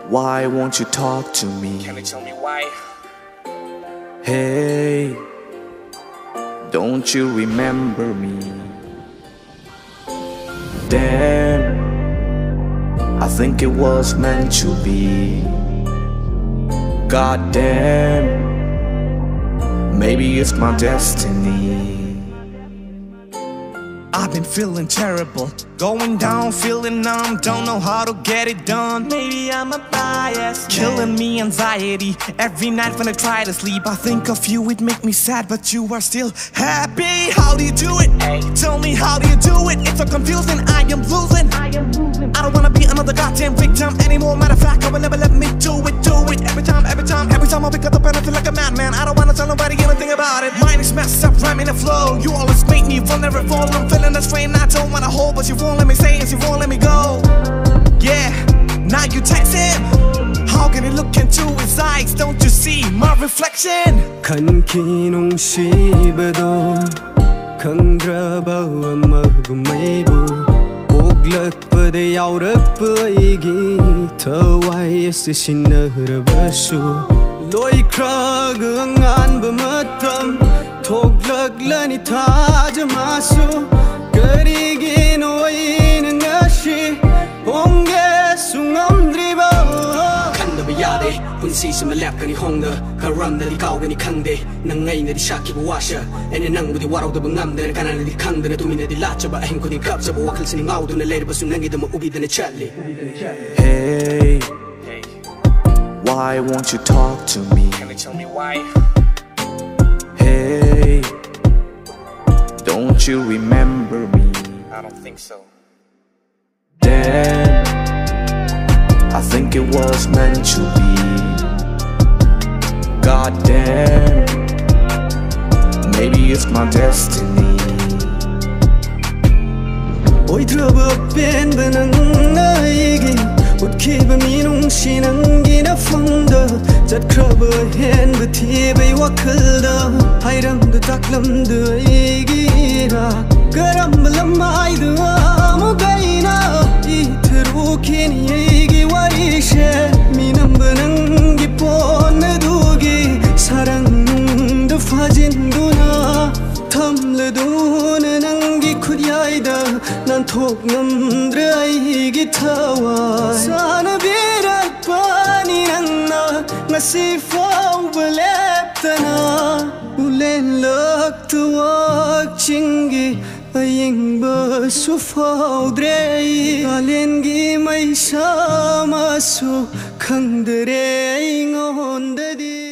Why won't you talk to me? Can you tell me why? Hey, don't you remember me? Damn, I think it was meant to be. God damn, maybe it's my destiny. I've been feeling terrible, going down, feeling numb, don't know how to get it done. Maybe I'm a bias, killing me anxiety. Every night when I try to sleep, I think of you, it make me sad, but you are still happy. How do you do it? Hey. Tell me, how do you do it? It's so confusing, I am losing. I don't wanna be another goddamn victim anymore. Matter of fact, I will never let me do it. Every time I pick up the pen, I feel like a madman. I don't wanna tell nobody anything about it. Mine is messed up, rhyming the flow. You always make me vulnerable. I'm feeling the strain, I don't wanna hold, but you won't let me say it, you won't let me go. Yeah, now you text him. How can he look into his eyes? Don't you see my reflection? ʀᴏᴍ khangdraba ngmhnbi oglakpada yaurappa aigi Thawai sinarabashu loikhraga nganba matam thoklaklani thajamasu karigino aina ngasi hongesu ngamdriba khandaba yade punsisima lepkani hongda karamnadi kaugani khangde nangainadi shakibu washa ene nangbudi waraudaba ngamdana kananadi khangdana tuminadi lachaba ahim khudin kapsaba wakhalsini ngauduna leirabasu nangidama ugidana chatli. Hey, why won't you talk to me? Can you tell me why? Hey, don't you remember me? I don't think so. Damn, I think it was meant to be. God damn, maybe it's my destiny. Oi draba pen banangaigi utkiba minungshi nangina fangda jatkraba hen bathiba wakhalda hairamda taklamda aigira karamba lamaidu amugaina ithrukini aigi warishe minamba nangi ponnadugi sarangda fajinduna thamladuna nangi khudyaida nan thok ngamdra aigi Thawai sana birapani nangna ngasi fauba leptana ulen laktuak chingi ayingba sufaudre alengi maysamasu khangdre ingondadi.